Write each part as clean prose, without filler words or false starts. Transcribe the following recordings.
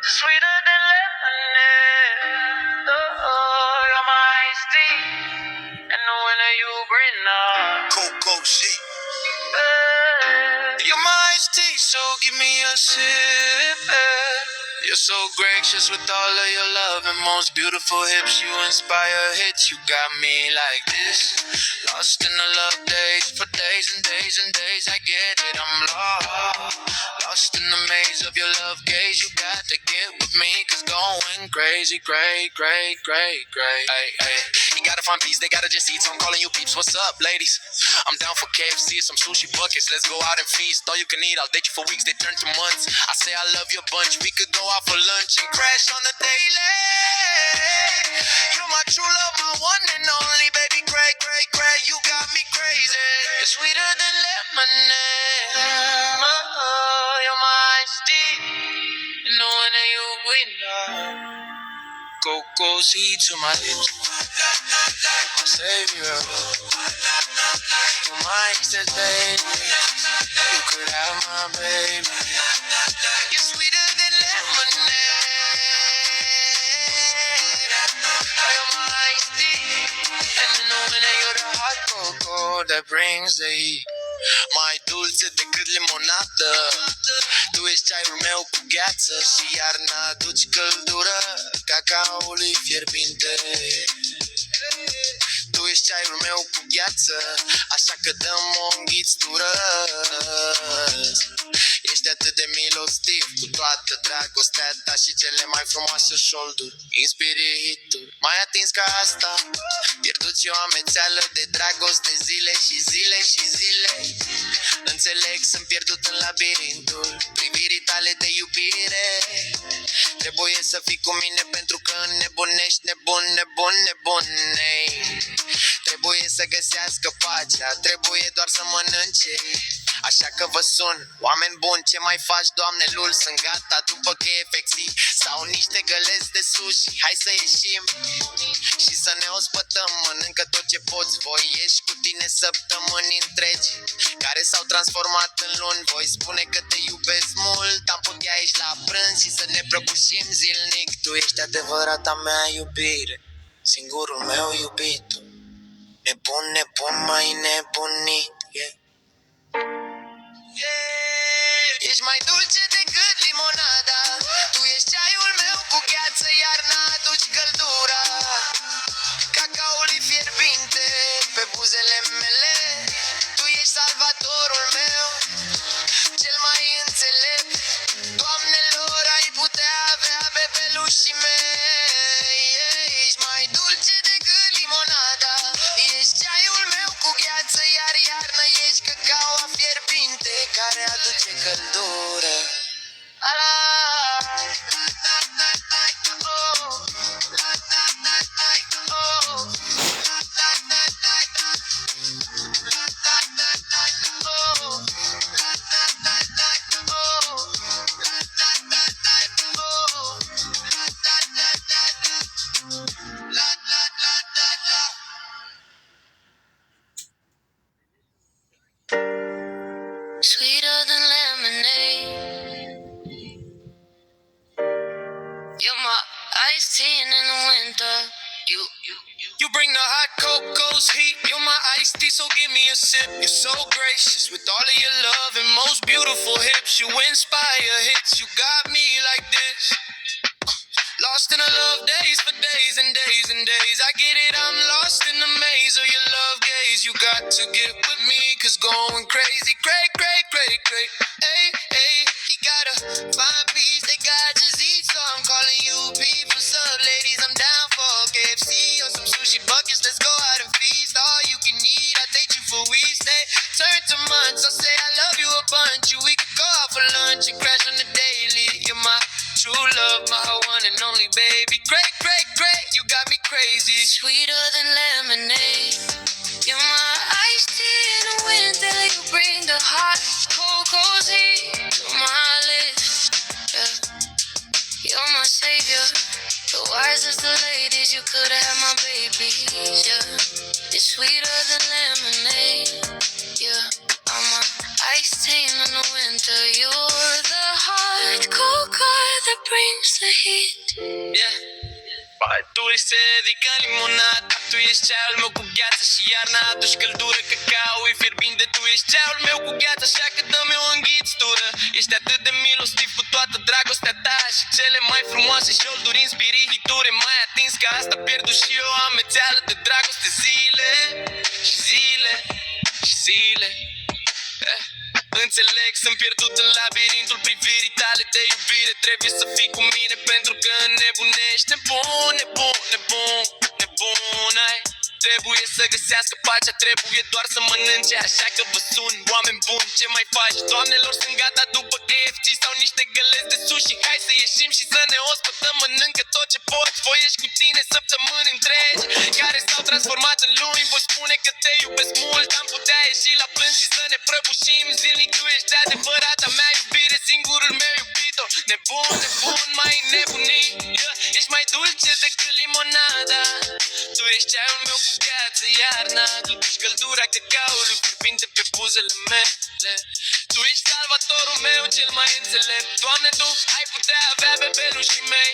Sweeter than lemonade. Oh, you're my iced tea. And the winter you bring up. Coco shit. You're my iced tea, so give me a sip. You're so gracious with all of your love and most beautiful hips. You inspire hits. You got me like this. Lost in the love days for days and days and days. I get it, I'm lost. Lost in the maze of your love gaze. You got to get with me, cause going crazy, great. Hey, hey. You gotta find peace, they gotta just eat. So I'm calling you peeps. What's up, ladies? I'm down for KFC and some sushi buckets. Let's go out and feast. All you can eat, I'll date you for weeks, they turn to months. I say I love your bunch. We could go out for lunch and crash on the daily. You're my true love, my one and only, baby. Great. You got me crazy. You're sweeter than lemonade. Oh, you're my iced tea. You know when you win. Cocoa seed to my lips. My savior. You're my exes, baby. You could have my baby. You're sweeter than lemonade. You're my iced tea. And you know when you're the hot cocoa that brings the heat. Mai dulce decât limonadă. Tu ești ceaiul meu cu gheață și iarna aduci căldură cacaului fierbinte. Tu ești ceaiul meu cu gheață, așa că dăm o înghițitură. Ești atât de milostiv cu toată dragostea ta și cele mai frumoase șolduri. Inspiri hituri, mai atins ca asta. Pierdut și o amețeală de dragoste zile și zile și zile. Înțeleg, sunt pierdut în labirintul privirii tale de iubire. Trebuie să fii cu mine pentru că înnebunești, nebun. Trebuie să găsească pacea, trebuie doar să mănânce. Așa că vă sun, oameni buni, ce mai faci, Doamne, lul? Sunt gata după KFC sau niște găleți de sushi. Hai să ieșim și să ne ospătăm. Mănâncă tot ce poți, voi ieși cu tine săptămâni întregi care s-au transformat în luni. Voi spune că te iubesc mult, am putea ieși la prânz și să ne prăbușim zilnic. Tu ești adevărata mea iubire, singurul meu iubitul. Nebun, mai nebunit, yeah. Ești mai dulce decât limonada. Tu ești ceaiul meu cu gheață, iarna aduci căldura cacaului fierbinte pe buzele mele. Tu ești salvatorul meu, cel mai înțelept. Doamnelor, ai putea avea bebelușii mei. Ești mai dulce decât limonada. Ești ceaiul meu cu gheață, iar iarna ești cacaua fierbinte care aduce căldură. Sweeter than lemonade. You're my iced tea in the winter. You bring the hot cocoa's heat. You're my iced tea, so give me a sip. You're so gracious with all of your love and most beautiful hips. You inspire hits. You got me like this. Lost in the love days for days and days and days. I get it, I'm lost in the maze of your love gaze. You got to get with me, cause going crazy, great. Hey, he gotta find peace, they got just eat. So I'm calling you people, what's up, ladies? I'm down for KFC or some sushi buckets. Let's go out and feast. All you can eat, I'll date you for weeks. They turn to months, I'll say I love you a bunch. We could go out for lunch and crash on the daily. You're my true love, my one and only, baby. Great. You got me crazy. Sweeter than lemonade. You're my iced tea in the winter. You bring the hot cocoa's heat to my lips. Yeah. You're my savior, the wisest of ladies. You could have my babies. Yeah. It's sweeter than lemonade. Yeah. I'm a iced tea in the winter. You're the hot cocoa that brings the heat. Yeah. Tu ești sedic ca limonada. Tu ești ceaiul meu cu gheață și iarna aduci căldură. Cacao-ul fierbinte. Tu ești ceaiul meu cu gheață, așa că dă-mi o înghițitură. Ești atât de milostiv cu toată dragostea ta și cele mai frumoase șolduri în spirituri. M-ai atins ca asta pierdut și eu amețeală de dragoste. Zile și zile și zile. Înțeleg, sunt pierdut în labirintul privirii tale de iubire. Trebuie să fii cu mine pentru că înnebunești. Nebun, nebun, nebun, nebun, ai. Trebuie să găsească pacea, trebuie doar să mănânce. Așa că vă sun, oameni buni, ce mai faci? Doamnelor, sunt gata după KFC sau niște găleți de sushi. Hai să ieșim și să ne ospătăm, mănâncă tot ce poți. Voi ești cu tine săptămâni întregi care s-au transformat în luni. Voi spune că te iubesc mult, am putea ieși la prânz și să ne prăbușim zilnic. Tu ești adevărata mea iubire, singurul meu iubito. Nebun, nebun, mai nebunit, yeah. Ești mai dulce decât limonada. Tu ești ceaiul meu cu gheață, iarna aduci căldura cacaului fierbinte pe buzele mele. Tu ești salvatorul meu cel mai înțelept. Doamne, Tu ai putea avea bebelușii mei.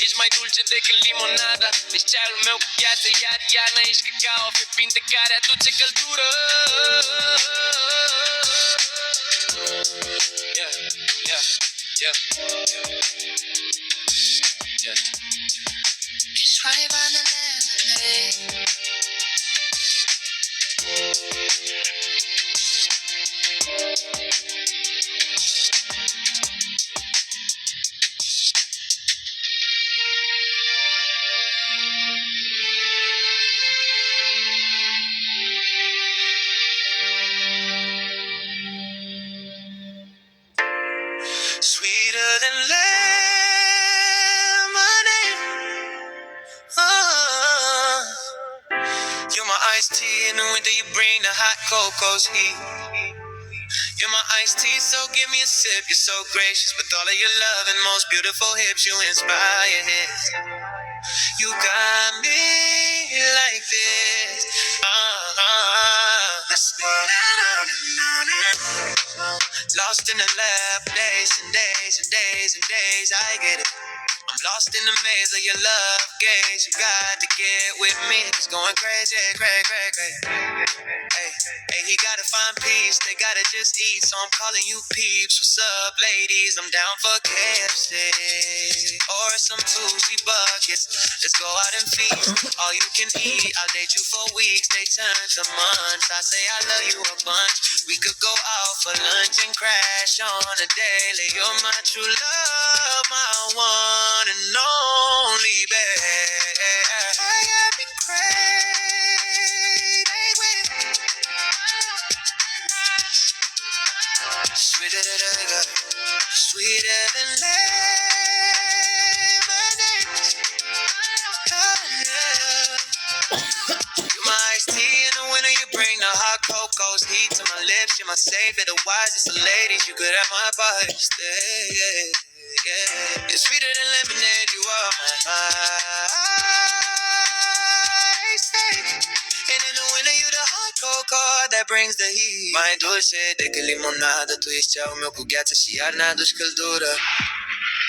Ești mai dulce decât limonada. Ești ceaiul meu cu gheață, iar iarna ești cacao fierbinte care aduce căldură. Yeah, yeah, yeah, yeah. Just right by the lemonade. Sweeter than lemonade. You're my iced tea in the winter, you bring the hot cocoa's heat. You're my iced tea, so give me a sip. You're so gracious with all of your love and most beautiful hips. You inspire hits. You got me like this. Let's go down. Lost in the lab, days and days and days and days. I get it. I'm lost in the maze of your love gaze. You got to get with me. It's going crazy, crazy, crazy, crazy. Hey, hey, he gotta find peace. They gotta just eat. So I'm calling you peeps. What's up, ladies? I'm down for KFC or some Tuesday buckets. Let's go out and feast. All you can eat. I'll date you for weeks. They turn to months. I say I love you a bunch. We could go out for lunch and crash on a daily. You're my true love, my one and only, babe. I have been crazy with sweeter than lemonade. Oh, yeah. You're my iced tea in the winter, you bring the hot cocoa's heat to my lips. You're my savior, the wisest of ladies. You could have my body stay, yeah, yeah. You're sweeter than lemonade, you are my iced tea. And in the winter, you the hot cocoa that brings the heat. Mai dulce decât limonada, tu ești ceaiul meu cu gheață și iarna aduci căldură.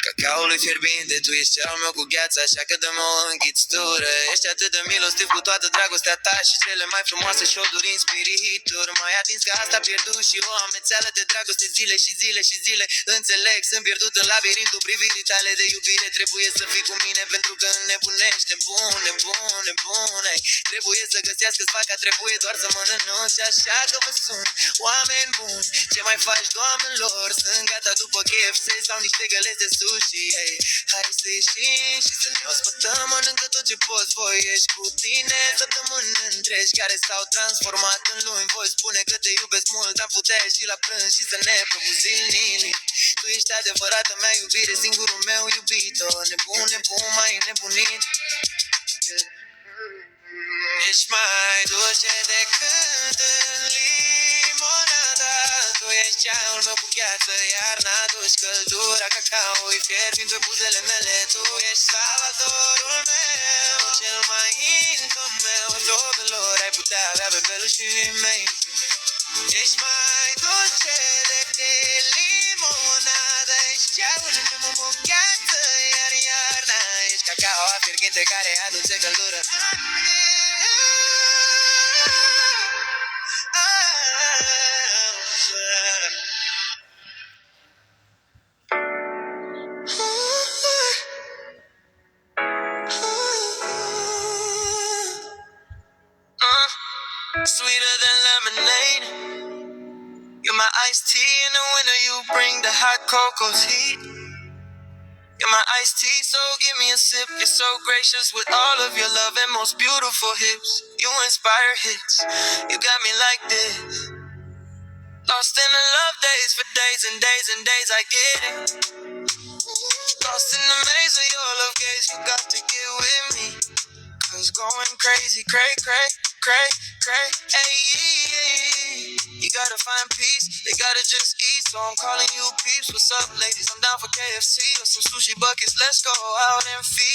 Cacaului fierbinte, tu ești ceaiul meu cu gheață, așa că dă-mi o înghițitură. Ești atât de milostiv cu toată dragostea ta și cele mai frumoase șolduri în spirituri. M-ai atins că asta pierdut și eu amețeală de dragoste zile și zile și zile. Înțeleg, sunt pierdut în labirintul privirii tale de iubire. Trebuie să fii cu mine pentru că înnebunești. Nebun, nebun, nebun, ai. Trebuie să găsească-ți faca, trebuie doar să mă renunți. Așa că vă sun, oameni buni, ce mai faci, doamnelor? Sunt gata după KFC sau niște găleți de sushi, hey. Hai să ieșim și să ne ospătăm, mănâncă tot ce poți. Voi ești cu tine săptămâni întregi care s-au transformat în luni. Voi spune că te iubesc mult, am putea ieși la prânz și să ne prăbuzim nimic. Tu ești adevărata mea iubire, singurul meu iubito. Nebun, nebun, mai nebunit, yeah. Ești mai dulce decât în limonada. Tu ești ceaiul meu cu gheață, iarna aduci căldura cacaoi fierbinte pe buzele mele. Tu ești salvatorul meu, cel mai intim meu. Dobilor, ai putea avea bebelușii mei. Ești mai dulce decât limonada. Ești ceaul în mă gheață, iar iarna ești cacao fierginte care aduce căldură. Sweeter than lemonade. You're my iced tea in the winter. You bring the hot cocoa's heat. You're my iced tea, so give me a sip. You're so gracious with all of your love and most beautiful hips. You inspire hits. You got me like this. Lost in the love days for days and days and days. I get it. Lost in the maze of your love gaze. You got to get with me. Cause going crazy, cray, cray, cray, cray, ayy. You gotta find peace, they gotta just eat. So I'm calling you peeps, what's up ladies? I'm down for KFC or some sushi buckets, let's go out and feast.